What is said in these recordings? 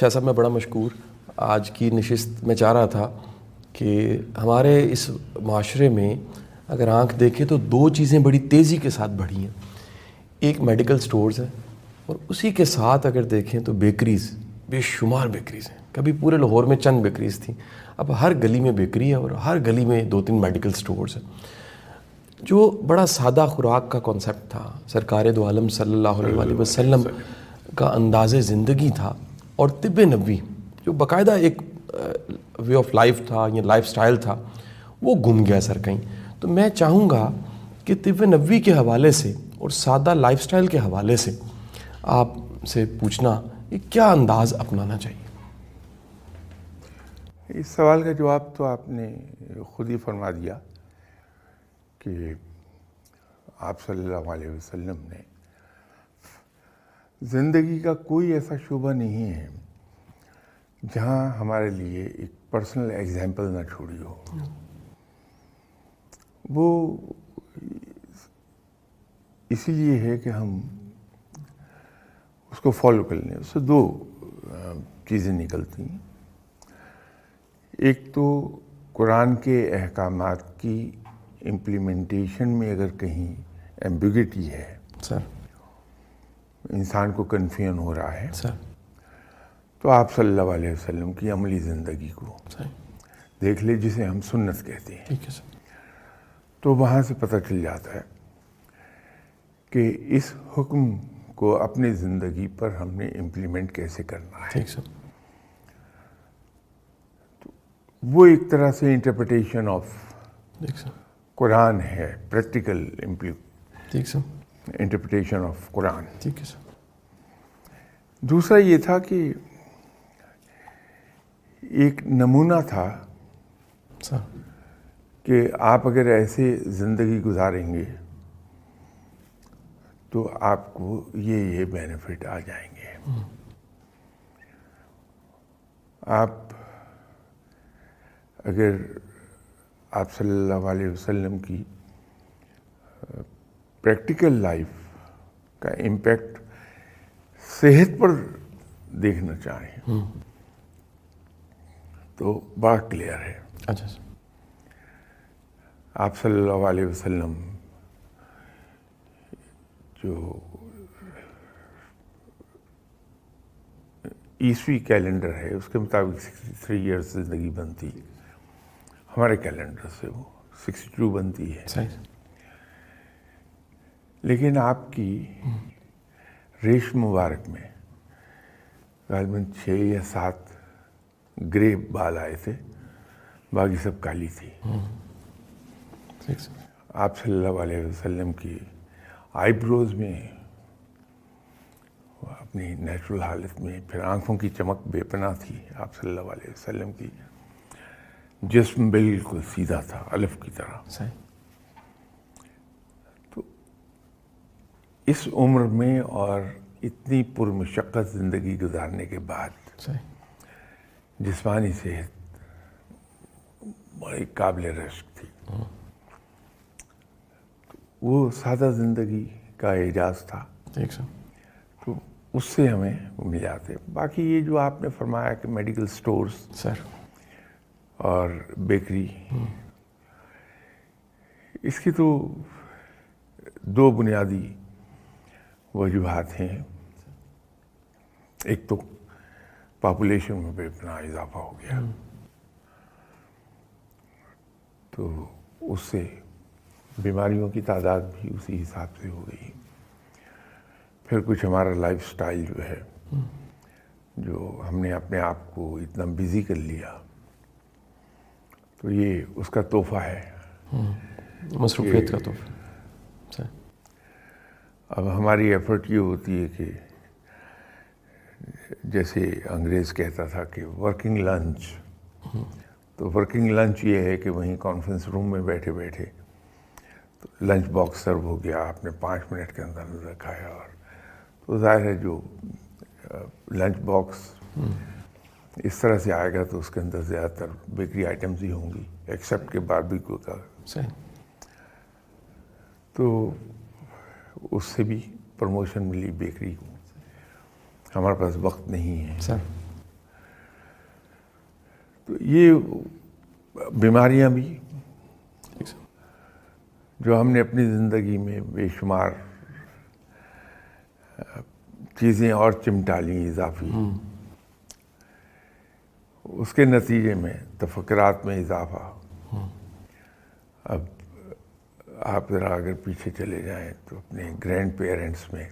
شاہ صاحب میں بڑا مشکور. آج کی نشست میں چاہ رہا تھا کہ ہمارے اس معاشرے میں اگر آنکھ دیکھیں تو دو چیزیں بڑی تیزی کے ساتھ بڑھی ہیں. ایک میڈیکل سٹورز ہے اور اسی کے ساتھ اگر دیکھیں تو بیکریز، بے شمار بیکریز ہیں. کبھی پورے لاہور میں چند بیکریز تھیں، اب ہر گلی میں بیکری ہے اور ہر گلی میں 2-3 میڈیکل سٹورز ہیں. جو بڑا سادہ خوراک کا کانسیپٹ تھا، سرکار دو عالم صلی اللہ علیہ وآلہ وسلم کا انداز زندگی تھا، اور طب نبوی جو باقاعدہ ایک وے آف لائف تھا یا لائف سٹائل تھا، وہ گم گیا سر کہیں. تو میں چاہوں گا کہ طب نبوی کے حوالے سے اور سادہ لائف سٹائل کے حوالے سے آپ سے پوچھنا کہ کیا انداز اپنانا چاہیے. اس سوال کا جواب تو آپ نے خود ہی فرما دیا کہ آپ صلی اللہ علیہ وسلم نے زندگی کا کوئی ایسا شعبہ نہیں ہے جہاں ہمارے لیے ایک پرسنل ایگزامپل نہ چھوڑی ہو. وہ اسی لیے ہے کہ ہم اس کو فالو کر لیں. اس سے دو چیزیں نکلتی ہیں. ایک تو قرآن کے احکامات کی امپلیمنٹیشن میں اگر کہیں ایمبیگوٹی ہے، سر انسان کو کنفیوژن ہو رہا ہے، سر تو آپ صلی اللہ علیہ وسلم کی عملی زندگی کو صحیح دیکھ لے، جسے ہم سنت کہتے ہیں. ٹھیک ہے سر. تو وہاں سے پتہ چل جاتا ہے کہ اس حکم کو اپنی زندگی پر ہم نے امپلیمنٹ کیسے کرنا ہے. ٹھیک سر. وہ ایک طرح سے انٹرپریٹیشن آف ٹھیک سر. قرآن ہے، پریکٹیکل ٹھیک سر. انٹرپریٹیشن آف قرآن. ٹھیک ہے سر. دوسرا یہ تھا کہ ایک نمونہ تھا سر کہ آپ اگر ایسے زندگی گزاریں گے تو آپ کو یہ بینیفٹ آ جائیں گے. آپ اگر آپ صلی اللہ علیہ وسلم کی پریکٹیکل لائف کا امپیکٹ صحت پر دیکھنا چاہیں تو بڑا کلیئر ہے. اچھا سر. آپ صلی اللہ علیہ وسلم جو عیسوی کیلنڈر ہے اس کے مطابق 63 ایئرس زندگی بنتی، ہمارے کیلنڈر سے وہ 62 بنتی ہے. صحیح. لیکن آپ کی ریش مبارک میں غالباً 6 یا 7 گرے بال آئے تھے، باقی سب کالی تھی. ٹھیک سر. آپ صلی اللہ علیہ وسلم کی آئی بروز میں اپنی نیچرل حالت میں، پھر آنکھوں کی چمک بے پناہ تھی. آپ صلی اللہ علیہ وسلم کی جسم بالکل سیدھا تھا، الف کی طرح. صحیح. تو اس عمر میں اور اتنی پرمشقت زندگی گزارنے کے بعد صحیح. جسمانی صحت بڑی قابل رشک تھی. وہ سادہ زندگی کا اعجاز تھا. ٹھیک سر. تو اس سے ہمیں مل جاتے. باقی یہ جو آپ نے فرمایا کہ میڈیکل سٹورز سر اور بیکری، اس کی تو دو بنیادی وجوہات ہیں. ایک تو پاپولیشن میں بے پناہ اضافہ ہو گیا، تو اس سے بیماریوں کی تعداد بھی اسی حساب سے ہو گئی. پھر کچھ ہمارا لائف سٹائل جو ہے، جو ہم نے اپنے آپ کو اتنا بزی کر لیا، تو یہ اس کا تحفہ ہے، مصروفیت کا تحفہ. صحیح. اب ہماری ایفرٹ یہ ہوتی ہے کہ جیسے انگریز کہتا تھا کہ ورکنگ لنچ، تو ورکنگ لنچ یہ ہے کہ وہیں کانفرنس روم میں بیٹھے بیٹھے تو لنچ باکس سرو ہو گیا، آپ نے 5 منٹ کے اندر اندر کھایا. اور تو ظاہر ہے جو لنچ باکس اس طرح سے آئے گا تو اس کے اندر زیادہ تر بیکری آئٹمز ہی ہوں گی، ایکسیپٹ کہ باربیکیو کا. صحیح. تو اس سے بھی پروموشن ملی بیکری کو. ہمارے پاس وقت نہیں ہے سر تو یہ بیماریاں بھی ٹھیک سر. جو ہم نے اپنی زندگی میں بے شمار چیزیں اور چمٹا لیں اضافی، اس کے نتیجے میں تفکرات میں اضافہ. اب آپ ذرا اگر پیچھے چلے جائیں تو اپنے گرینڈ پیرنٹس میں،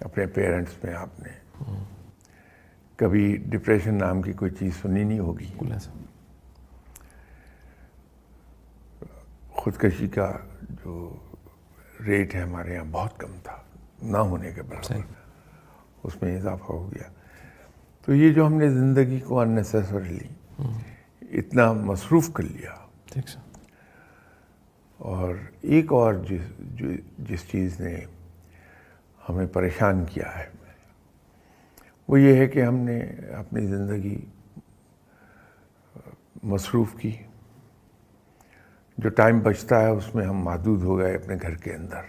اپنے پیرنٹس میں آپ نے کبھی ڈپریشن نام کی کوئی چیز سنی نہیں ہوگی. بالکل ایسا. خودکشی کا جو ریٹ ہے ہمارے یہاں بہت کم تھا، نہ ہونے کے برابر، اس میں اضافہ ہو گیا. تو یہ جو ہم نے زندگی کو اننیسیسریلی اتنا مصروف کر لیا. ٹھیک سر. اور ایک اور جس چیز نے ہمیں پریشان کیا ہے وہ یہ ہے کہ ہم نے اپنی زندگی مصروف کی. جو ٹائم بچتا ہے اس میں ہم محدود ہو گئے اپنے گھر کے اندر.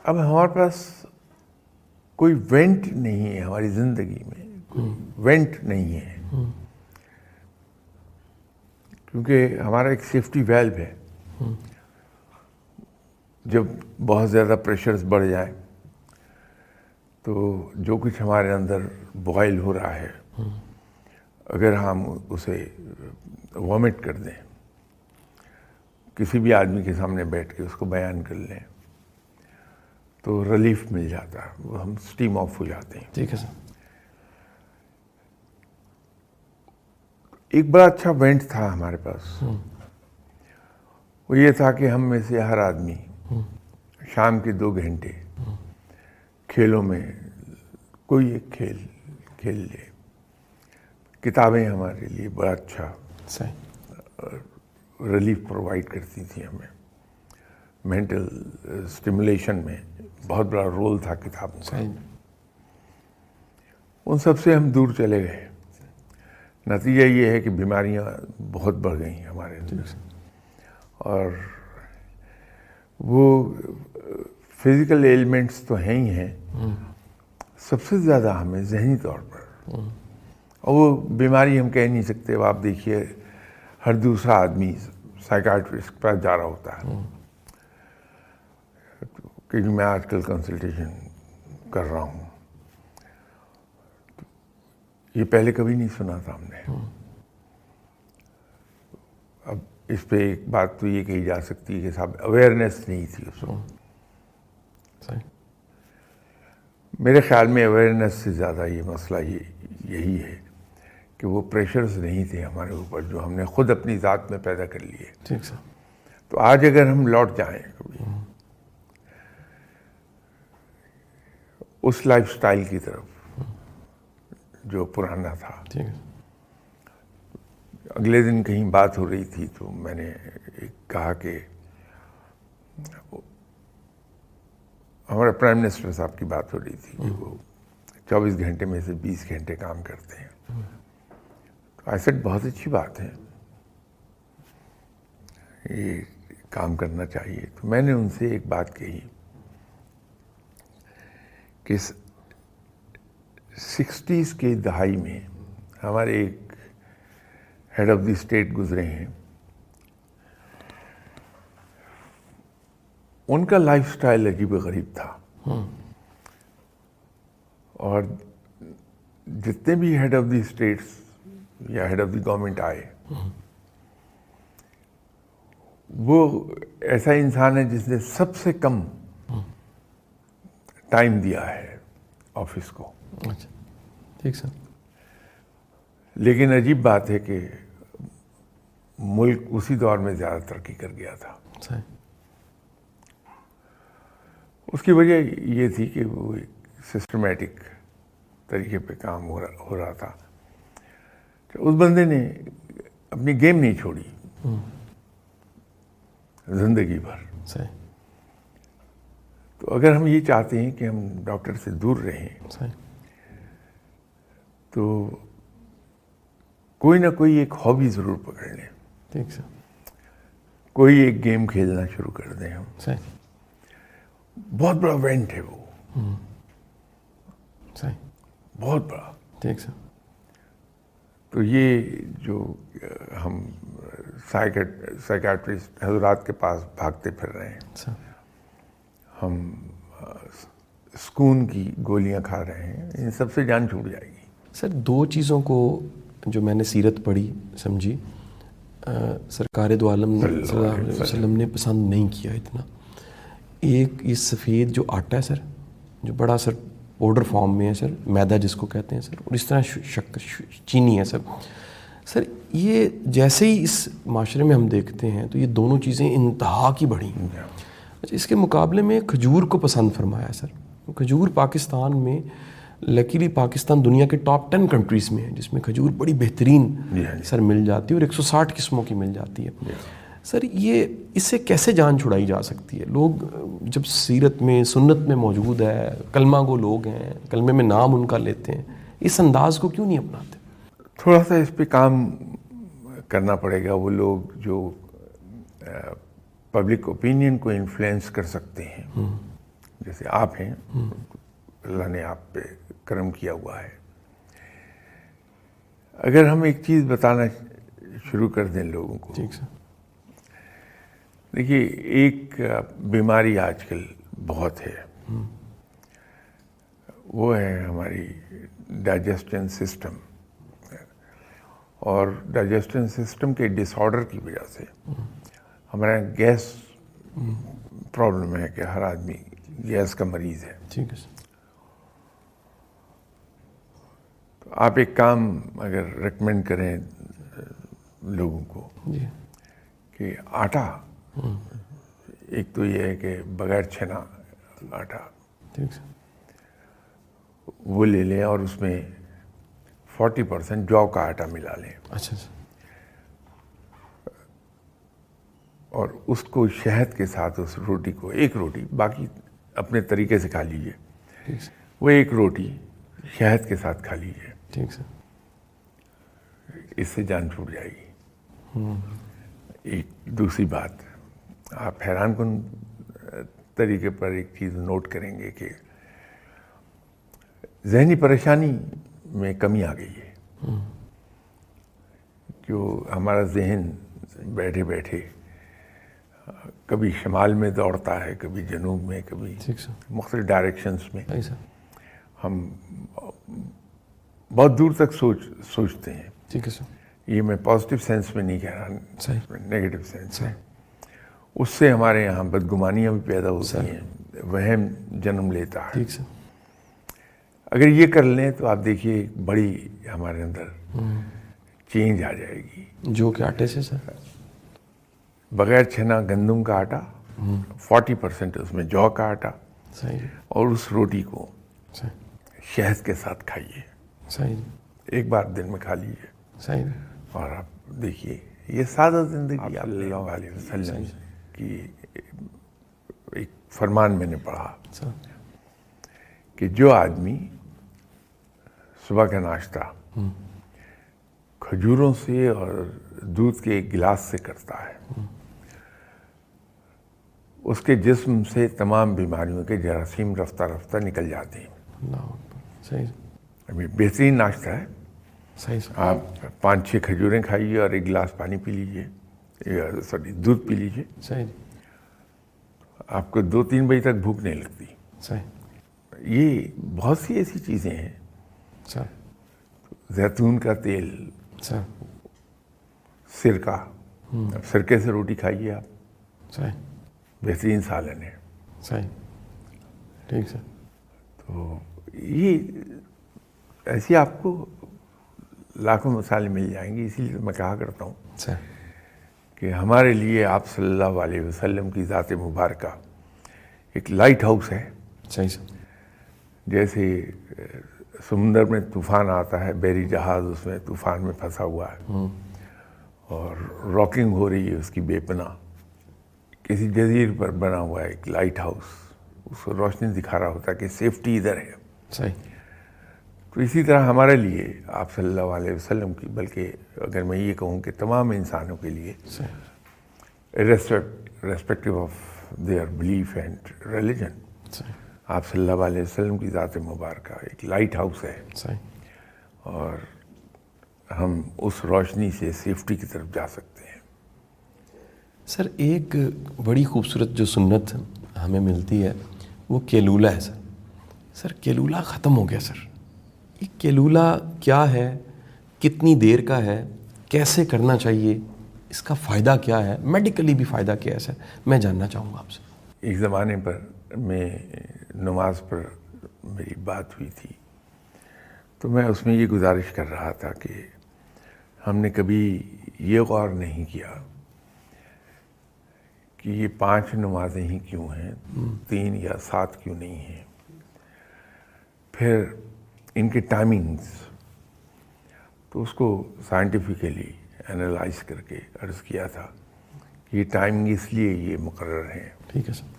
اب ہمارے پاس کوئی وینٹ نہیں ہے ہماری زندگی میں، کوئی وینٹ نہیں ہے، کیونکہ ہمارا ایک سیفٹی ویلو ہے. جب بہت زیادہ پریشرز بڑھ جائیں تو جو کچھ ہمارے اندر بوائل ہو رہا ہے اگر ہم اسے وامٹ کر دیں، کسی بھی آدمی کے سامنے بیٹھ کے اس کو بیان کر لیں تو ریلیف مل جاتا ہے، وہ ہم اسٹیم آف ہو جاتے ہیں. ٹھیک ہے سر. ایک بڑا اچھا وینٹ تھا ہمارے پاس، وہ یہ تھا کہ ہم میں سے ہر آدمی شام کے 2 گھنٹے کھیلوں میں کوئی ایک کھیل کھیل لے. کتابیں ہمارے لیے بڑا اچھا ریلیف پرووائڈ کرتی تھیں ہمیں. مینٹل اسٹیمولیشن میں بہت بڑا رول تھا کتابوں کا. ان سب سے ہم دور چلے گئے. نتیجہ یہ ہے کہ بیماریاں بہت بڑھ گئیں ہمارے اندر، اور وہ فزیکل ایلیمنٹس تو ہیں ہی ہیں، سب سے زیادہ ہمیں ذہنی طور پر، اور وہ بیماری ہم کہہ نہیں سکتے. آپ دیکھیے ہر دوسرا آدمی سائیکاٹرسٹ کے پاس جا رہا ہوتا ہے کہ میں آج کل کنسلٹیشن کر رہا ہوں. یہ پہلے کبھی نہیں سنا تھا ہم نے. اب اس پہ ایک بات تو یہ کہی جا سکتی ہے کہ صاحب اویئرنیس نہیں تھی اس وقت. میرے خیال میں اویئرنیس سے زیادہ یہ مسئلہ یہی ہے کہ وہ پریشرز نہیں تھے ہمارے اوپر جو ہم نے خود اپنی ذات میں پیدا کر لیے. ٹھیک سر. تو آج اگر ہم لوٹ جائیں کبھی اس لائف سٹائل کی طرف جو پرانا تھا. ٹھیک ہے. اگلے دن کہیں بات ہو رہی تھی تو میں نے کہا کہ ہمارے پرائم منسٹر صاحب کی بات ہو رہی تھی کہ وہ 24 گھنٹے میں سے 20 گھنٹے کام کرتے ہیں. ایسے بہت اچھی بات ہے، یہ کام کرنا چاہیے. تو میں نے ان سے ایک بات کہی کہ 60s کی دہائی میں ہمارے ایک ہیڈ آف دی اسٹیٹ گزرے ہیں. ان کا لائف سٹائل عجیب و غریب تھا، اور جتنے بھی ہیڈ آف دی اسٹیٹس یا ہیڈ آف دی گورنمنٹ آئے وہ ایسا انسان ہے جس نے سب سے کم ٹائم دیا ہے آفس کو. اچھا. ٹھیک سر. لیکن عجیب بات ہے کہ ملک اسی دور میں زیادہ ترقی کر گیا تھا. صحیح. اس کی وجہ یہ تھی کہ وہ ایک سسٹمیٹک طریقے پہ کام ہو رہا تھا. اس بندے نے اپنی گیم نہیں چھوڑی زندگی بھر. صحیح. تو اگر ہم یہ چاہتے ہیں کہ ہم ڈاکٹر سے دور رہیں صحیح. تو کوئی نہ کوئی ایک ہابی ضرور پکڑ لیں. ٹھیک سر. کوئی ایک گیم کھیلنا شروع کر دیں ہم. صحیح. بہت بڑا وینٹ ہے وہ. صحیح. بہت بڑا. ٹھیک سر. تو یہ جو ہم سائیکیٹرسٹ حضرات کے پاس بھاگتے پھر رہے ہیں, سر. ہم سکون کی گولیاں کھا رہے ہیں, ان سب سے جان چھوٹ جائے گی. سر 2 چیزوں کو جو میں نے سیرت پڑھی سمجھی, سرکار دو عالم صلی اللہ علیہ وسلم نے پسند نہیں کیا اتنا. ایک یہ سفید جو آٹا ہے سر, جو بڑا سر پاؤڈر فارم میں ہے سر, میدا جس کو کہتے ہیں سر, اور اس طرح شکر چینی ہے سر. سر یہ جیسے ہی اس معاشرے میں ہم دیکھتے ہیں تو یہ دونوں چیزیں انتہا کی بڑھی ہیں. اچھا, اس کے مقابلے میں کھجور کو پسند فرمایا سر. کھجور پاکستان میں لکیلی پاکستان دنیا کے ٹاپ 10 کنٹریز میں ہے جس میں کھجور بڑی بہترین سر مل جاتی ہے, اور 160 قسموں کی مل جاتی ہے. سر یہ اس سے کیسے جان چھڑائی جا سکتی ہے؟ لوگ جب سیرت میں سنت میں موجود ہے, کلمہ گو لوگ ہیں, کلمے میں نام ان کا لیتے ہیں, اس انداز کو کیوں نہیں اپناتے؟ تھوڑا سا اس پہ کام کرنا پڑے گا. وہ لوگ جو پبلک اوپینین کو انفلوئنس کر سکتے ہیں, جیسے آپ ہیں, اللہ نے آپ پہ کرم کیا ہوا ہے. اگر ہم ایک چیز بتانا شروع کر دیں لوگوں کو. ٹھیک سر. دیکھیے, ایک بیماری آج کل بہت ہے, وہ ہے ہماری ڈائجسٹن سسٹم. اور ڈائجسٹن سسٹم کے ڈس آرڈر کی وجہ سے ہمارے یہاں گیس پرابلم ہے کہ ہر آدمی گیس کا مریض ہے. ٹھیک ہے سر. تو آپ ایک کام اگر ریکمینڈ کریں لوگوں کو جی کہ آٹا, ایک تو یہ ہے کہ بغیر چھنا آٹا ٹھیک سر. وہ لے لیں اور اس میں 40% جو کا آٹا ملا لیں, اچھا سر. اور اس کو شہد کے ساتھ اس روٹی کو, ایک روٹی, باقی اپنے طریقے سے کھا لیجیے, ٹھیک سر. وہ ایک روٹی شہد کے ساتھ کھا لیجیے. ٹھیک سر. اس سے جان چھوٹ جائے گی. ایک دوسری بات, آپ حیران کن طریقے پر ایک چیز نوٹ کریں گے کہ ذہنی پریشانی میں کمی آ گئی ہے. جو ہمارا ذہن بیٹھے بیٹھے کبھی شمال میں دوڑتا ہے, کبھی جنوب میں, کبھی مختلف ڈائریکشنز میں, ہم بہت دور تک سوچتے ہیں. ٹھیک ہے سر. یہ میں پازیٹیو سینس میں نہیں کہہ رہا, نیگیٹو سینس صحیح. میں. اس سے ہمارے یہاں بدگمانیاں بھی پیدا ہوتی ہیں, وہم جنم لیتا ہے. ٹھیک سر. اگر یہ کر لیں تو آپ دیکھیے بڑی ہمارے اندر چینج آ جائے گی. جو کہ آٹے سے سر, بغیر چھنا گندم کا آٹا, 40% اس میں جو کا آٹا, صحیح, اور اس روٹی کو صحیح, شہد کے ساتھ کھائیے. صحیح, ایک بار دن میں کھا لیجیے. صحیح. اور آپ دیکھیے یہ سادہ زندگی آپ صلی اللہ علیہ وسلم کی ایک فرمان میں نے پڑھا کہ جو آدمی صبح کا ناشتہ کھجوروں سے اور دودھ کے ایک گلاس سے کرتا ہے, اس کے جسم سے تمام بیماریوں کے جراثیم رفتہ رفتہ نکل جاتے ہیں. اللہ اکبر. صحیح, ابھی بہترین ناشتہ ہے. صحیح سر. آپ 5-6 کھجوریں کھائیے اور ایک گلاس پانی پی لیجیے, دودھ پی لیجیے. صحیح. آپ کو 2-3 بجے تک بھوک نہیں لگتی. صحیح. یہ بہت سی ایسی چیزیں ہیں. سر. زیتون کا تیل, سر. سرکہ, سرکے سے روٹی کھائیے آپ, صحیح, بہترین سالن ہے. صحیح. ٹھیک سر. تو یہ ایسی آپ کو لاکھوں مثالیں مل جائیں گی. اسی لیے میں کہا کرتا ہوں سر کہ ہمارے لیے آپ صلی اللہ علیہ وسلم کی ذات مبارکہ ایک لائٹ ہاؤس ہے. صحیح سر. جیسے سمندر میں طوفان آتا ہے, بحری جہاز اس میں طوفان میں پھنسا ہوا ہے اور راکنگ ہو رہی ہے اس کی بے پناہ, کسی جزیرے پر بنا ہوا ہے ایک لائٹ ہاؤس, اس کو روشنی دکھا رہا ہوتا ہے کہ سیفٹی ادھر ہے. صحیح. تو اسی طرح ہمارے لیے آپ صلی اللہ علیہ وسلم کی, بلکہ اگر میں یہ کہوں کہ تمام انسانوں کے لیے, respective of their belief and religion, آپ صلی اللہ علیہ وسلم کی ذات مبارکہ ایک لائٹ ہاؤس ہے، صحیح. اور ہم اس روشنی سے سیفٹی کی طرف جا سکتے ہیں. سر ایک بڑی خوبصورت جو سنت ہمیں ملتی ہے وہ کیلولہ ہے سر. سر کیلولہ ختم ہو گیا سر. یہ کیلولہ کیا ہے، کتنی دیر کا ہے، کیسے کرنا چاہیے، اس کا فائدہ کیا ہے، میڈیکلی بھی فائدہ کیا ہے سر، میں جاننا چاہوں گا آپ سے. ایک زمانے پر میں نماز پر میری بات ہوئی تھی، تو میں اس میں یہ گزارش کر رہا تھا کہ ہم نے کبھی یہ غور نہیں کیا کہ یہ 5 نمازیں ہی کیوں ہیں، 3 یا 7 کیوں نہیں ہیں. پھر ان کے ٹائمنگز، تو اس کو سائنٹیفکلی انالائز کر کے عرض کیا تھا کہ یہ ٹائمنگ اس لیے یہ مقرر ہیں. ٹھیک ہے سر.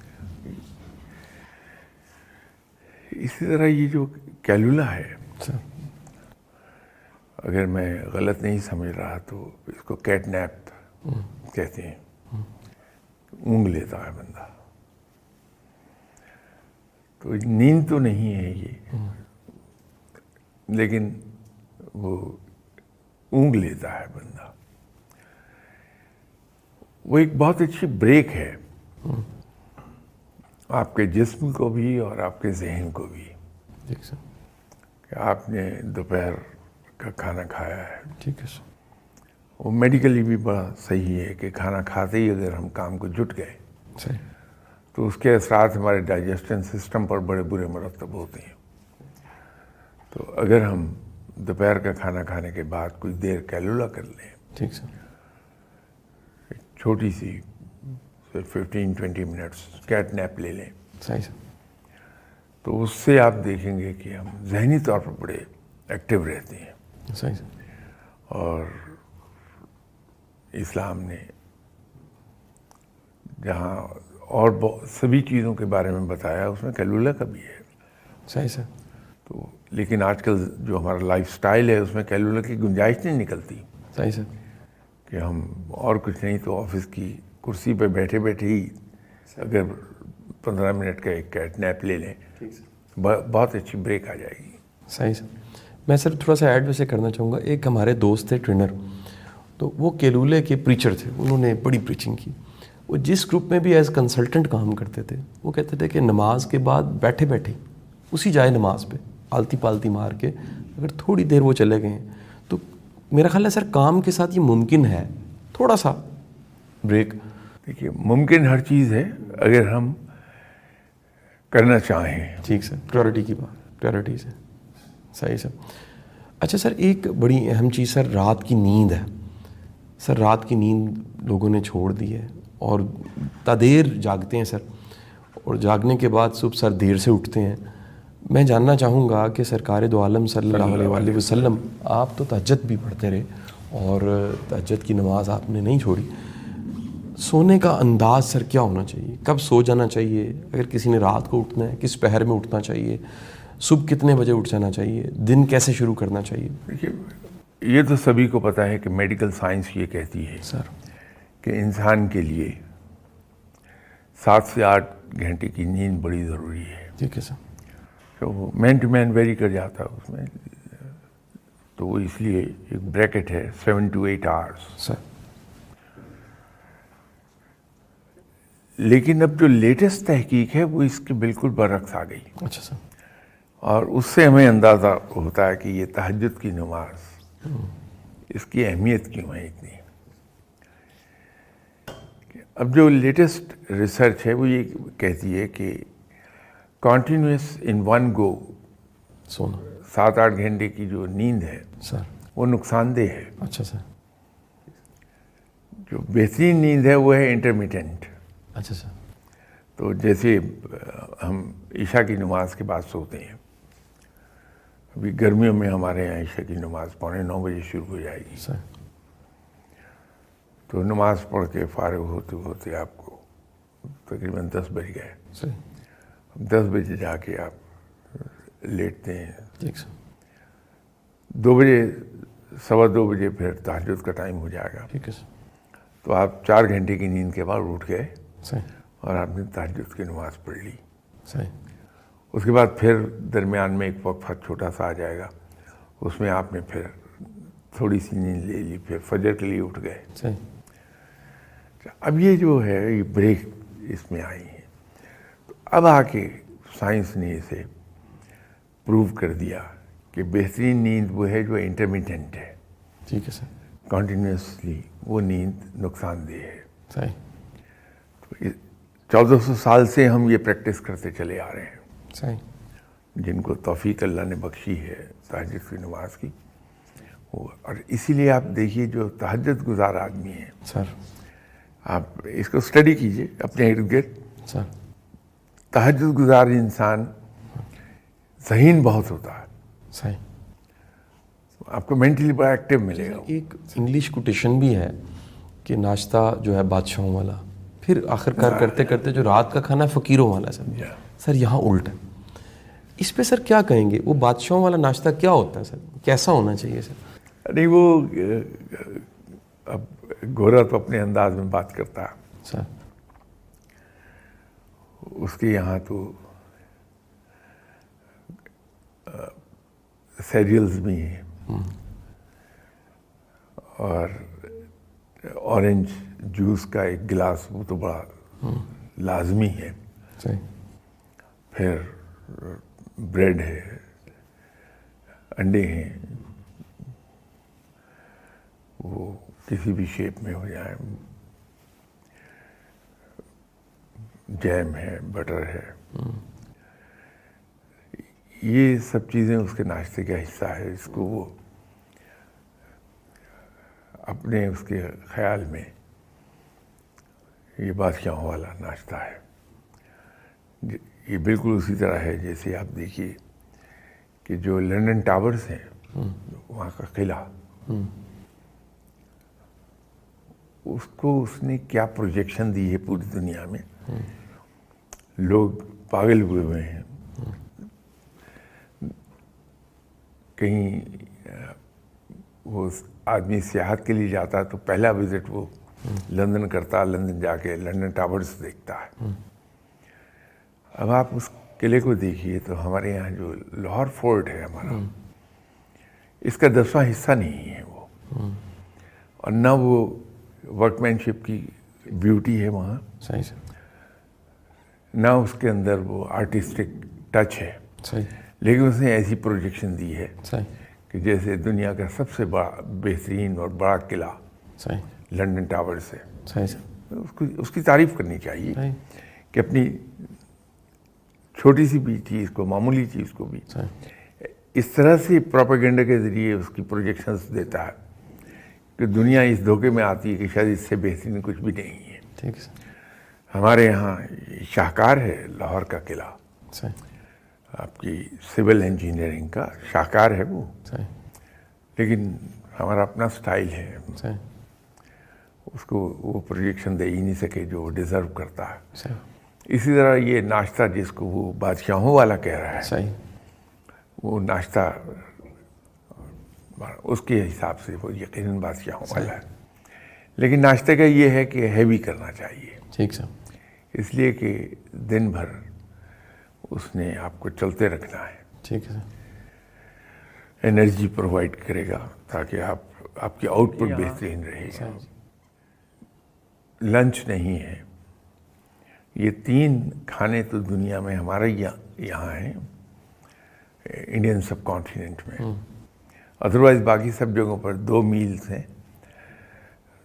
اسی طرح یہ جو کیلولہ ہے، سر اگر میں غلط نہیں سمجھ رہا تو اس کو کیٹ نیپ کہتے ہیں. اونگ لیتا ہے بندہ، تو نیند تو نہیں ہے یہ، لیکن وہ اونگ لیتا ہے بندہ. وہ ایک بہت اچھی بریک ہے آپ کے جسم کو بھی اور آپ کے ذہن کو بھی، ٹھیک سر. کہ آپ نے دوپہر کا کھانا کھایا ہے. ٹھیک ہے سر. وہ میڈیکلی بھی بڑا صحیح ہے کہ کھانا کھاتے ہی اگر ہم کام کو جٹ گئے صحیح. تو اس کے اثرات ہمارے ڈائجسشن سسٹم پر بڑے برے مرتب ہوتے ہیں. تو اگر ہم دوپہر کا کھانا کھانے کے بعد کچھ دیر کیلولہ کر لیں، ٹھیک سر. چھوٹی سی 15-20 منٹس کیٹ نیپ لے لیں، صحیح سر. تو اس سے آپ دیکھیں گے کہ ہم ذہنی طور پر بڑے ایکٹیو رہتے ہیں. صحیح سر. اور اسلام نے جہاں اور سبھی چیزوں کے بارے میں بتایا، اس میں کیلولہ کا بھی ہے. صحیح سر. تو لیکن آج کل جو ہمارا لائف سٹائل ہے، اس میں کیلولہ کی گنجائش نہیں نکلتی صحیح سر. کہ ہم اور کچھ نہیں تو آفس کی کرسی پہ بیٹھے بیٹھے ہی اگر 15 منٹ کا ایک کیٹ نیپ لے لیں، بہت اچھی بریک آ جائے گی. صحیح سر. میں سر تھوڑا سا ایڈ ویسے کرنا چاہوں گا. ایک ہمارے دوست تھے ٹرینر، تو وہ کیلولے کے پریچر تھے. انہوں نے بڑی پریچنگ کی. وہ جس گروپ میں بھی ایز کنسلٹنٹ کام کرتے تھے، وہ کہتے تھے کہ نماز کے بعد بیٹھے بیٹھے اسی جائے نماز پہ آلتی پالتی مار کے اگر تھوڑی دیر وہ چلے گئے ہیں تو میرا خیال ہے سر کام کے ساتھ یہ ممکن ہے تھوڑا سا بریک. دیکھیے، ممکن ہر چیز ہے اگر ہم کرنا چاہیں. ٹھیک سر. پریورٹی کی بات، پریورٹی سے. صحیح سر. اچھا سر، ایک بڑی اہم چیز سر رات کی نیند ہے. سر رات کی نیند لوگوں نے چھوڑ دی ہے اور دیر جاگتے ہیں سر، اور جاگنے کے بعد صبح سر دیر سے اٹھتے ہیں. میں جاننا چاہوں گا کہ سرکار دو عالم صلی اللہ علیہ وآلہ وسلم، آپ تو تہجد بھی پڑھتے رہے اور تہجد کی نماز آپ نے نہیں چھوڑی. سونے کا انداز سر کیا ہونا چاہیے؟ کب سو جانا چاہیے اگر کسی نے رات کو اٹھنا ہے؟ کس پہر میں اٹھنا چاہیے؟ صبح کتنے بجے اٹھ جانا چاہیے؟ دن کیسے شروع کرنا چاہیے؟ دیکھیے، یہ تو سبھی کو پتہ ہے کہ میڈیکل سائنس یہ کہتی ہے سر کہ انسان کے لیے 7 سے 8 گھنٹے کی نیند بڑی ضروری ہے. ٹھیک ہے سر. تو وہ مین ٹو مین ویری کر جاتا ہے اس میں، تو وہ اس لیے ایک بریکٹ ہے 7 to 8 hours. سر لیکن اب جو لیٹسٹ تحقیق ہے وہ اس کے بالکل برعکس آ گئی، اچھا سر. اور اس سے ہمیں اندازہ ہوتا ہے کہ یہ تہجد کی نماز، اس کی اہمیت کیوں ہے اتنی. اب جو لیٹسٹ ریسرچ ہے وہ یہ کہتی ہے کہ کنٹینیوس ان ون گو سونا 7-8 گھنٹے کی جو نیند ہے سر. وہ نقصان دہ ہے. اچھا سر. جو بہترین نیند ہے وہ ہے انٹرمیٹنٹ. اچھا سر. تو جیسے ہم عشاء کی نماز کے بعد سوتے ہیں، ابھی گرمیوں میں ہمارے یہاں عشاء کی نماز 8:45 بجے شروع ہو جائے گی. سر تو نماز پڑھ کے فارغ ہوتے ہوتے آپ کو تقریباً 10 بج گئے. سر. 10 بجے جا کے آپ لیٹتے ہیں. ٹھیک سر. 2 بجے 2:15 بجے پھر تہجد کا ٹائم ہو جائے گا. ٹھیک ہے سر. تو آپ 4 گھنٹے کی نیند کے بعد اٹھ گئے صحیح. اور آپ نے تہجد کی نماز پڑھ لی. صحیح. اس کے بعد پھر درمیان میں ایک وقفہ چھوٹا سا آ جائے گا، اس میں آپ نے پھر تھوڑی سی نیند لے لی، پھر فجر کے لیے اٹھ گئے. صحیح. اب یہ جو ہے یہ بریک اس میں آئی ہے. تو اب آ کے سائنس نے اسے پروو کر دیا کہ بہترین نیند وہ ہے جو انٹرمیٹنٹ ہے. ٹھیک ہے سر. کنٹینیوسلی وہ نیند نقصان دہ ہے. صحیح. 1400 سال سے ہم یہ پریکٹس کرتے چلے آ رہے ہیں. صحیح. جن کو توفیق اللہ نے بخشی ہے تہجد کی نماز کی. اور اسی لیے آپ دیکھیے جو تہجد گزار آدمی ہیں سر. آپ اس کو اسٹڈی کیجئے اپنے ارد گرد. سر. تہجد گزار انسان ذہین بہت ہوتا ہے. صحیح. آپ کو مینٹلی بڑا ایکٹیو ملے گا. ایک انگلش کوٹیشن بھی ہے کہ ناشتہ جو ہے بادشاہوں والا، پھر آخر کار کرتے کرتے جو رات کا کھانا ہے فقیروں والا. سر یہاں الٹ ہے. اس پہ سر کیا کہیں گے؟ وہ بادشاہوں والا ناشتہ کیا ہوتا ہے سر؟ کیسا ہونا چاہیے سر؟ نہیں وہ اب گورا تو اپنے انداز میں بات کرتا ہے سر. اس کے یہاں تو سیریلز بھی ہیں اور اورنج جوس کا ایک گلاس وہ تو بڑا لازمی ہے. صحیح. پھر بریڈ ہے، انڈے ہیں، وہ کسی بھی شیپ میں ہو جائیں، جیم ہے، بٹر ہے. یہ سب چیزیں اس کے ناشتے کا حصہ ہے. اس کو وہ اپنے اس کے خیال میں یہ بادشاہوں والا ناشتہ ہے. یہ بالکل اسی طرح ہے جیسے آپ دیکھیے کہ جو لنڈن ٹاورز ہیں وہاں کا قلعہ، اس کو اس نے کیا پروجیکشن دی ہے پوری دنیا میں. لوگ پاگل ہوئے ہیں. کہیں وہ آدمی سیاحت کے لیے جاتا ہے تو پہلا وزٹ وہ لندن کرتا ہے، لندن جا کے لنڈن ٹاورز دیکھتا ہے. اب آپ اس قلعے کو دیکھیے تو ہمارے یہاں جو لاہور فورٹ ہے ہمارا، اس کا 10واں حصہ نہیں ہے وہ. اور نہ وہ ورک مین شپ کی بیوٹی ہے وہاں، صحیح سر. نہ اس کے اندر وہ آرٹسٹک ٹچ ہے. صحیح. لیکن اس نے ایسی پروجیکشن دی ہے صحیح. کہ جیسے دنیا کا سب سے بڑا بہترین اور بڑا قلعہ صحیح. لنڈن ٹاور سے. صحیح سر. اس کی تعریف کرنی چاہیے صحیح. کہ اپنی چھوٹی سی بھی چیز کو، معمولی چیز کو بھی صحیح. اس طرح سے پروپیگنڈا کے ذریعے اس کی پروجیکشنز دیتا ہے کہ دنیا اس دھوکے میں آتی ہے کہ شاید اس سے بہترین کچھ بھی نہیں ہے. ٹھیک ہے سر. ہمارے یہاں شاہکار ہے لاہور کا قلعہ، صحیح. آپ کی سول انجینئرنگ کا شاہکار ہے وہ. صحیح. لیکن ہمارا اپنا سٹائل ہے، صحیح. اس کو وہ پروجیکشن دے ہی نہیں سکے جو وہ ڈیزرو کرتا ہے. صحیح. اسی طرح یہ ناشتہ جس کو وہ بادشاہوں والا کہہ رہا ہے، صحیح. وہ ناشتہ اس کے حساب سے وہ یقیناً بادشاہوں والا ہے. لیکن ناشتے کا یہ ہے کہ ہیوی کرنا چاہیے، ٹھیک سر. اس لیے کہ دن بھر اس نے آپ کو چلتے رکھنا ہے. ٹھیک ہے سر. انرجی پرووائڈ کرے گا تاکہ آپ کی آؤٹ پٹ بہترین رہے گا. لنچ نہیں ہے. یہ 3 کھانے تو دنیا میں ہمارے یہاں ہیں، انڈین سب کانٹیننٹ میں. ادروائز باقی سب جگہوں پر 2 میلز ہیں.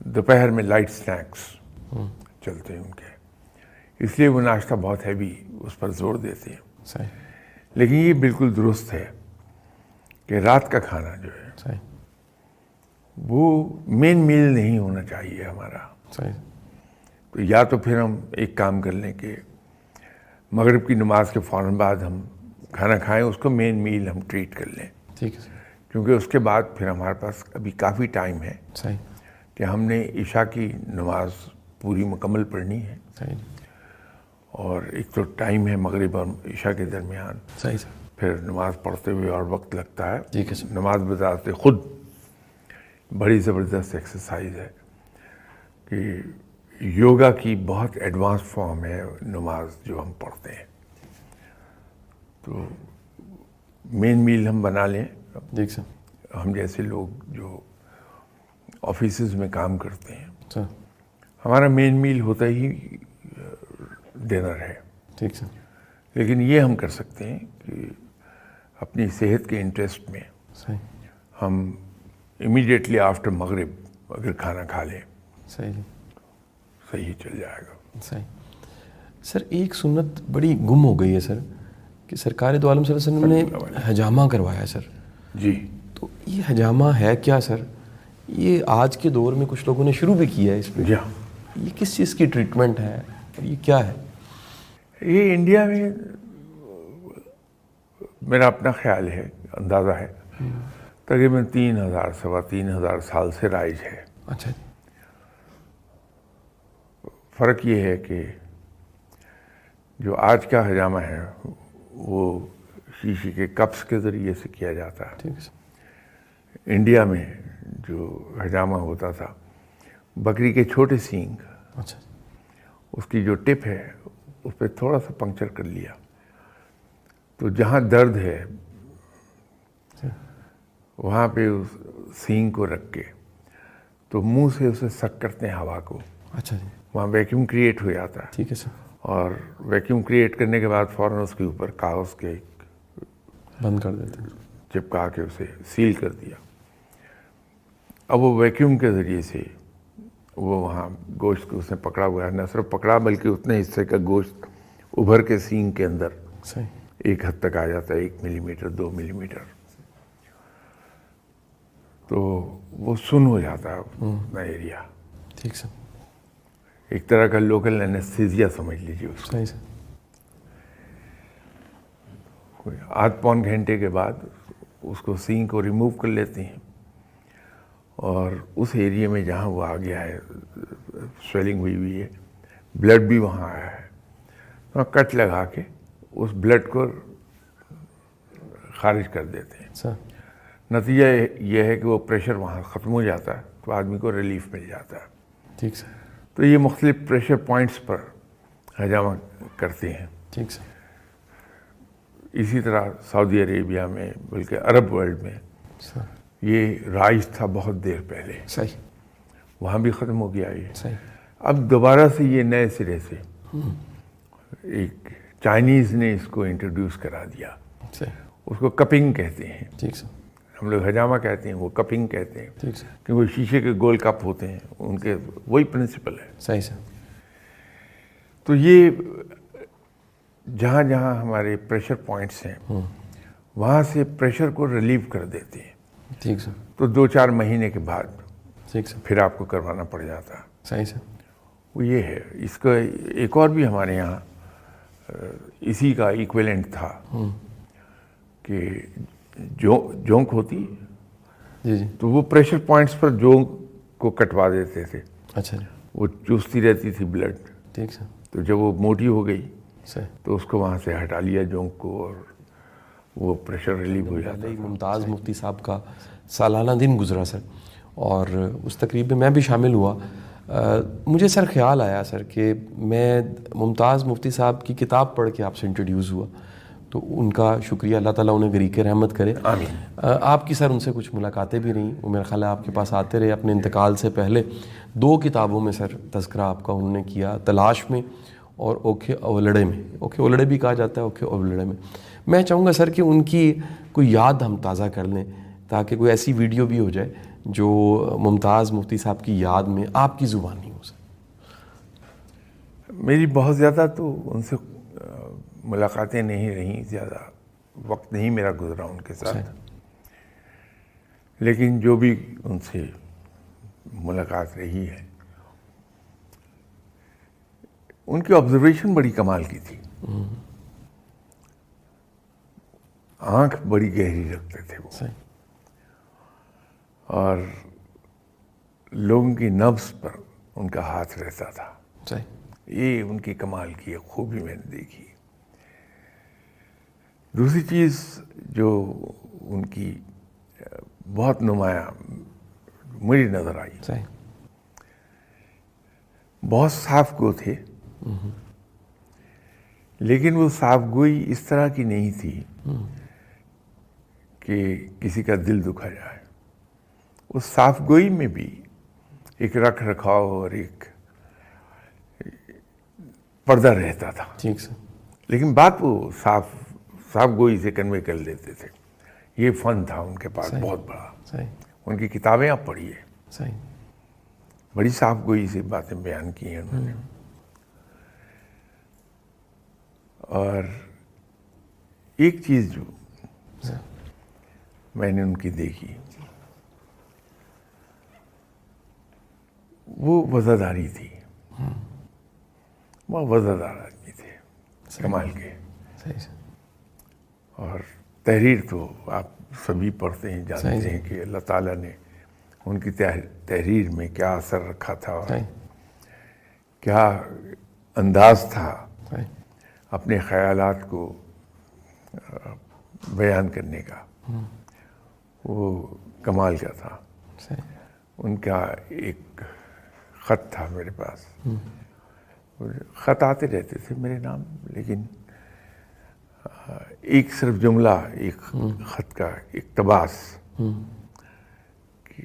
دوپہر میں لائٹ سنیکس چلتے ہیں ان کے، اس لیے وہ ناشتہ بہت ہیوی اس پر زور دیتے ہیں. صحیح. لیکن یہ بالکل درست ہے کہ رات کا کھانا جو ہے صحیح. وہ مین میل نہیں ہونا چاہیے ہمارا. صحیح. تو یا تو پھر ہم ایک کام کر لیں کہ مغرب کی نماز کے فوراً بعد ہم کھانا کھائیں، اس کو مین میل ہم ٹریٹ کر لیں. ٹھیک ہے سر. کیونکہ اس کے بعد پھر ہمارے پاس ابھی کافی ٹائم ہے صحیح. کہ ہم نے عشاء کی نماز پوری مکمل پڑھنی ہے. صحیح. اور ایک تو ٹائم ہے مغرب اور عشاء کے درمیان، صحیح سر. پھر نماز پڑھتے ہوئے اور وقت لگتا ہے. ٹھیک ہے سر. نماز بذات خود بڑی زبردست ایکسرسائز ہے کہ یوگا کی بہت ایڈوانس فارم ہے نماز جو ہم پڑھتے ہیں. تو مین میل ہم بنا لیں. ٹھیک سر. ہم جیسے لوگ جو آفیسز میں کام کرتے ہیں, سر. ہمارا مین میل ہوتا ہی ڈنر ہے. ٹھیک سر. لیکن یہ ہم کر سکتے ہیں کہ اپنی صحت کے انٹرسٹ میں صحیح. ہم امیڈیٹلی آفٹر مغرب اگر کھانا کھا لیں, صحیح جی. صحیح چل جائے گا. صحیح. سر ایک سنت بڑی گم ہو گئی ہے سر, کہ سرکار دو عالم صلی اللہ علیہ وسلم نے حجامہ کروایا سر. جی. تو یہ حجامہ ہے کیا سر؟ یہ آج کے دور میں کچھ لوگوں نے شروع بھی کیا ہے اس پہ. جی. یہ کس چیز کی ٹریٹمنٹ ہے اور یہ کیا ہے؟ یہ انڈیا میں میرا اپنا خیال ہے, اندازہ ہے, تقریباً 3000 سوا 3000 سال سے رائج ہے. اچھا جی. فرق یہ ہے کہ جو آج کا حجامہ ہے وہ شیشے کے کپس کے ذریعے سے کیا جاتا ہے. ٹھیک ہے سر. انڈیا میں جو حجامہ ہوتا تھا, بکری کے چھوٹے سینگ, اچھا, اس کی جو ٹپ ہے اس پہ تھوڑا سا پنکچر کر لیا, تو جہاں درد ہے وہاں پہ اس سینگ کو رکھ کے تو منہ سے اسے سک کرتے ہیں ہوا کو. اچھا جی. وہاں ویکیوم کریٹ ہو جاتا ہے. ٹھیک ہے سر. اور ویکیوم کریٹ کرنے کے بعد فوراً اس کے اوپر کاغذ کے بند کر دیتے ہیں. چپکا کے اسے سیل کر دیا. اب وہ ویکیوم کے ذریعے سے وہ وہاں گوشت کو اس نے پکڑا ہوا ہے, نہ صرف پکڑا بلکہ اتنے حصے کا گوشت ابھر کے سینگ کے اندر صحیح. ایک حد تک آ جاتا ہے, 1 ملی میٹر 2 ملی میٹر, تو وہ سن ہو جاتا ہے اپنا ایریا. ٹھیک سر. ایک طرح کا لوکل اینستھیزیا سمجھ لیجیے اس کو. صحیح سر. کوئی آدھ پون گھنٹے کے بعد اس کو سینگ کو ریموو کر لیتے ہیں, اور اس ایریے میں جہاں وہ آ گیا ہے, سویلنگ ہوئی ہے, بلڈ بھی وہاں آیا ہے, وہاں کٹ لگا کے اس بلڈ کو خارج کر دیتے ہیں. سر. نتیجہ یہ ہے کہ وہ پریشر وہاں ختم ہو جاتا ہے, تو آدمی کو ریلیف مل جاتا ہے. ٹھیک سر. تو یہ مختلف پریشر پوائنٹس پر حجامہ کرتے ہیں. ٹھیک سر. اسی طرح سعودی عربیہ میں, بلکہ عرب ورلڈ میں سر. یہ رائج تھا بہت دیر پہلے, صحیح. وہاں بھی ختم ہو گیا یہ. صحیح. اب دوبارہ سے یہ نئے سرے سے ایک چائنیز نے اس کو انٹروڈیوس کرا دیا. صحیح. اس کو کپنگ کہتے ہیں. ٹھیک سر. ہم لوگ حجامہ کہتے ہیں, وہ کپنگ کہتے ہیں, ٹھیک سر. کہ وہ شیشے کے گول کپ ہوتے ہیں, ان کے وہی پرنسپل ہے. صحیح سر. تو یہ جہاں جہاں ہمارے پریشر پوائنٹس ہیں وہاں سے پریشر کو ریلیو کر دیتے ہیں. ٹھیک سر. تو 2-4 مہینے کے بعد ٹھیک سر. پھر آپ کو کروانا پڑ جاتا ہے. صحیح سر. وہ یہ ہے. اس کا ایک اور بھی ہمارے یہاں اسی کا ایکویلنٹ تھا کہ جونک ہوتی, جی جی. تو وہ پریشر پوائنٹس پر جونک کو کٹوا دیتے تھے. اچھا جی. وہ چوستی رہتی تھی بلڈ. ٹھیک سر. تو جب وہ موٹی ہو گئی صحیح. تو اس کو وہاں سے ہٹا لیا جونک کو, اور وہ پریشر ریلیو ہو جاتا. پہلے ممتاز مفتی صاحب کا سالانہ دن گزرا سر, اور اس تقریب میں میں بھی شامل ہوا. مجھے سر خیال آیا سر کہ میں ممتاز مفتی صاحب کی کتاب پڑھ کے آپ سے انٹروڈیوس ہوا, تو ان کا شکریہ, اللہ تعالیٰ انہیں غریق رحمت کرے. آمین. آپ کی سر ان سے کچھ ملاقاتیں بھی رہیں, وہ میرا خیال ہے آپ کے پاس آتے رہے. اپنے انتقال سے پہلے 2 کتابوں میں سر تذکرہ آپ کا انہوں نے کیا, تلاش میں اور اوکھے اولڑے میں. اوکھے اولڑے بھی کہا جاتا ہے, اوکھے اولڑے میں. میں چاہوں گا سر کہ ان کی کوئی یاد ہم تازہ کر لیں, تاکہ کوئی ایسی ویڈیو بھی ہو جائے جو ممتاز مفتی صاحب کی یاد میں آپ کی زبانی ہو سر. میری بہت زیادہ تو ان سے ملاقاتیں نہیں رہیں, زیادہ وقت نہیں میرا گزرا ان کے ساتھ, لیکن جو بھی ان سے ملاقات رہی ہے ان کی آبزرویشن بڑی کمال کی تھی. آنکھ بڑی گہری رکھتے تھے وہ, اور لوگوں کی نبض پر ان کا ہاتھ رہتا تھا. یہ ان کی کمال کی خوبی میں نے دیکھی. دوسری چیز جو ان کی بہت نمایاں مجھے نظر آئی, بہت صاف گو تھے, لیکن وہ صاف گوئی اس طرح کی نہیں تھی کہ کسی کا دل دکھا جائے. اس صاف گوئی میں بھی ایک رکھ رکھاؤ اور ایک پردہ رہتا تھا. ٹھیک سر. لیکن بات وہ صاف گوئی سے کنوے کر لیتے تھے. یہ فن تھا ان کے پاس بہت بڑا. صحیح. ان کی کتابیں آپ پڑھیے, صحیح. بڑی صاف گوئی سے باتیں بیان کی ہیں انہوں نے. اور ایک چیز جو میں نے ان کی دیکھی, وہ وزاداری تھی. وہ وزادار آدمی تھے, کمال کے. اور تحریر تو آپ سبھی پڑھتے ہیں, جانتے ہیں کہ اللہ تعالیٰ نے ان کی تحریر میں کیا اثر رکھا تھا اور کیا انداز تھا اپنے خیالات کو بیان کرنے کا. وہ کمال کا تھا. ان کا ایک خط تھا میرے پاس. خط آتے رہتے تھے میرے نام, لیکن ایک صرف جملہ ایک خط کا اقتباس, کہ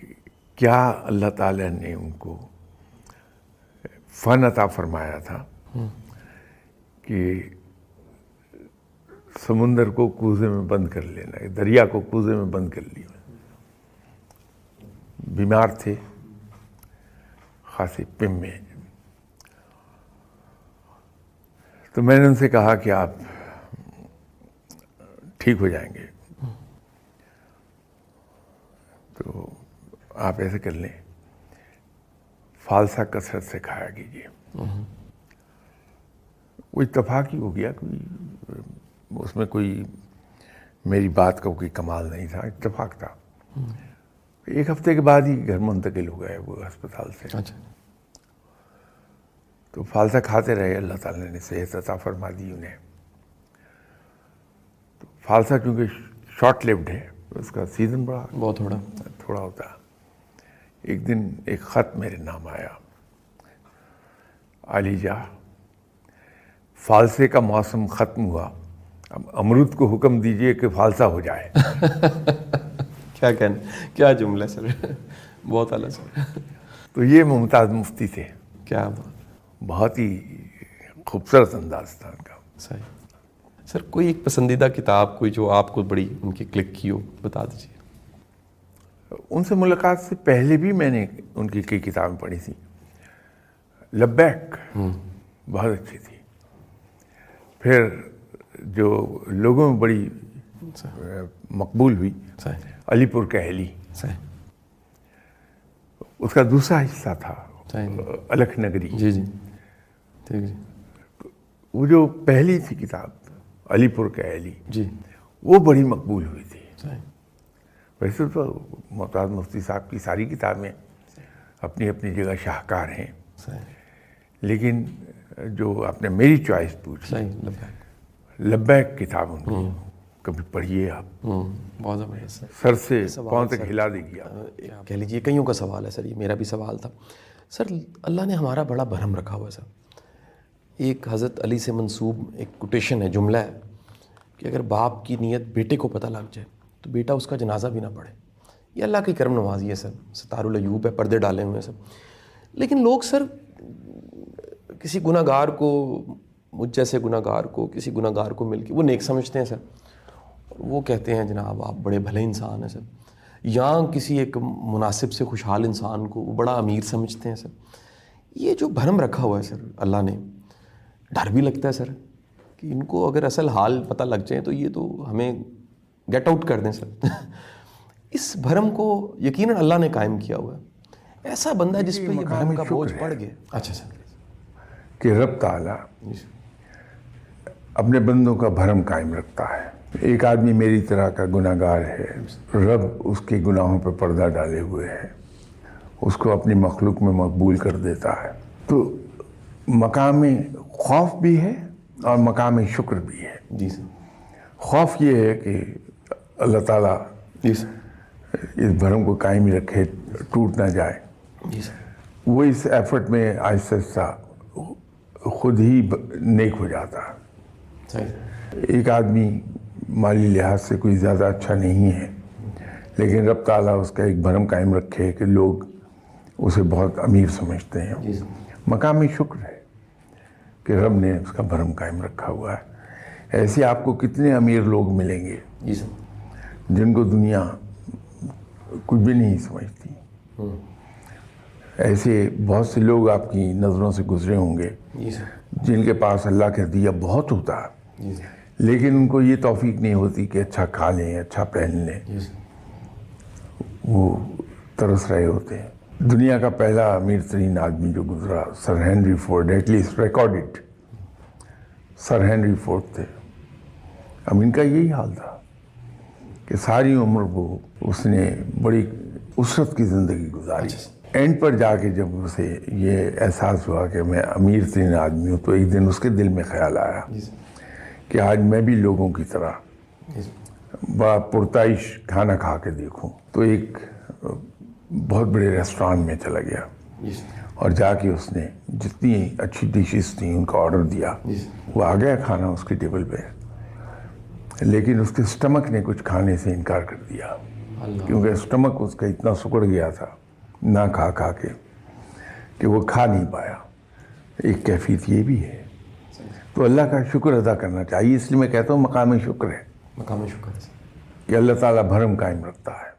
کیا اللہ تعالیٰ نے ان کو فن عطا فرمایا تھا کہ سمندر کو کوزے میں بند کر لینا, دریا کو کوزے میں بند کر لیا. بیمار تھے خاصی پم میں, تو میں نے ان سے کہا کہ آپ ٹھیک ہو جائیں گے, تو آپ ایسے کر لیں, فالسا کثرت سے کھایا کیجیے. وہ اتفاق ہی ہو گیا, کوئی اس میں کوئی میری بات کا کوئی کمال نہیں تھا, اتفاق تھا. ایک ہفتے کے بعد ہی گھر منتقل ہو گئے وہ ہسپتال سے. تو فالسا کھاتے رہے, اللہ تعالیٰ نے صحت عطا فرما دی انہیں. تو فالسا کیونکہ شارٹ لیوڈ ہے, اس کا سیزن بہت تھوڑا ہوتا. ایک دن ایک خط میرے نام آیا, علی جا, فالسے کا موسم ختم ہوا, اب امرود کو حکم دیجئے کہ فالسا ہو جائے. کیا کہنا, کیا جملہ سر, بہت اعلیٰ سر. تو یہ ممتاز مفتی تھے. کیا بہت ہی خوبصورت انداز تھا ان کا. صحیح. سر کوئی ایک پسندیدہ کتاب کوئی جو آپ کو بڑی ان کی کلک کی ہو, بتا دیجیے. ان سے ملاقات سے پہلے بھی میں نے ان کی کئی کتابیں پڑھی تھیں. لبیک بہت اچھی تھی. پھر جو لوگوں میں بڑی مقبول ہوئی, علی پور کا اہلی, اس کا دوسرا حصہ تھا الکھ نگری. جی جی ٹھیک جی. وہ جو پہلی تھی کتاب علی پور کا اہلی, جی وہ بڑی مقبول ہوئی تھی. ویسے تو ممتاز مفتی صاحب کی ساری کتابیں اپنی اپنی جگہ شاہکار ہیں, لیکن جو آپ نے میری چوائس پوچھی, لبیک کتاب ان کی کبھی پڑھیے آپ, بہت زبردست. سر سے پاؤں تک ہلا دے گی. کہہ لیجیے کئیوں کا سوال ہے سر, یہ میرا بھی سوال تھا سر. اللہ نے ہمارا بڑا بھرم رکھا ہوا ہے سر. ایک حضرت علی سے منسوب ایک کوٹیشن ہے, جملہ ہے کہ اگر باپ کی نیت بیٹے کو پتہ لگ جائے تو بیٹا اس کا جنازہ بھی نہ پڑھے. یہ اللہ کی کرم نوازی ہے سر, ستار العیوب ہے, پردے ڈالے ہوئے ہیں سر. لیکن لوگ سر کسی گناہ گار کو, مجھ جیسے گناہ گار کو, کسی گناہ گار کو مل کے وہ نیک سمجھتے ہیں سر. وہ کہتے ہیں جناب آپ بڑے بھلے انسان ہیں سر. یا کسی ایک مناسب سے خوشحال انسان کو وہ بڑا امیر سمجھتے ہیں سر. یہ جو بھرم رکھا ہوا ہے سر اللہ نے, ڈر بھی لگتا ہے سر کہ ان کو اگر اصل حال پتہ لگ جائے تو یہ تو ہمیں گیٹ آؤٹ کر دیں سر. اس بھرم کو یقیناً اللہ نے قائم کیا ہوا ہے. ایسا بندہ جس پہ یہ بھرم کا بوجھ پڑ گیا. اچھا سر. کہ رب تعالیٰ اپنے بندوں کا بھرم قائم رکھتا ہے. ایک آدمی میری طرح کا گناہ گار ہے, رب اس کے گناہوں پہ پردہ ڈالے ہوئے ہے, اس کو اپنی مخلوق میں مقبول کر دیتا ہے. تو مقام خوف بھی ہے اور مقام شکر بھی ہے. جی سر. خوف یہ ہے کہ اللہ تعالیٰ اس بھرم کو قائم ہی رکھے, ٹوٹ نہ جائے. جی سر. وہ اس ایفرٹ میں آہستہ آہستہ خود ہی نیک ہو جاتا ہے. صحیح. ایک آدمی مالی لحاظ سے کوئی زیادہ اچھا نہیں ہے، لیکن رب تعالیٰ اس کا ایک بھرم قائم رکھے کہ لوگ اسے بہت امیر سمجھتے ہیں. جی سر. مقام شکر ہے کہ رب نے اس کا بھرم قائم رکھا ہوا ہے. ایسے آپ کو کتنے امیر لوگ ملیں گے جی سر. جن کو دنیا کچھ بھی نہیں سمجھتی. ایسے بہت سے لوگ آپ کی نظروں سے گزرے ہوں گے جی سر. جن کے پاس اللہ کا دیا بہت ہوتا ہے، جی سر. لیکن ان کو یہ توفیق نہیں ہوتی کہ اچھا کھا لیں، اچھا پہن لیں. جی سر. وہ ترس رہے ہوتے ہیں. دنیا کا پہلا امیر ترین آدمی جو گزرا sir Henry Ford, at least recorded sir Henry Ford تھے. اب ان کا یہی حال تھا کہ ساری عمر وہ اس نے بڑی اسرت کی زندگی گزاری. اینڈ پر جا کے جب اسے یہ احساس ہوا کہ میں امیر ترین آدمی ہوں، تو ایک دن اس کے دل میں خیال آیا کہ آج میں بھی لوگوں کی طرح بڑا پرتعیش کھانا کھا کے دیکھوں. تو ایک بہت بڑے ریسٹورانٹ میں چلا گیا اور جا کے اس نے جتنی اچھی ڈشز تھیں ان کا آرڈر دیا. وہ آ گیا کھانا اس کی ٹیبل پہ، لیکن اس کے اسٹمک نے کچھ کھانے سے انکار کر دیا، کیونکہ اسٹمک اس کا اتنا سکڑ گیا تھا نہ کھا کھا کے کہ وہ کھا نہیں پایا. ایک کیفیت یہ بھی ہے. تو اللہ کا شکر ادا کرنا چاہیے. اس لیے میں کہتا ہوں مقام شکر ہے مقام شکر ہے. کہ اللہ تعالیٰ بھرم قائم رکھتا ہے.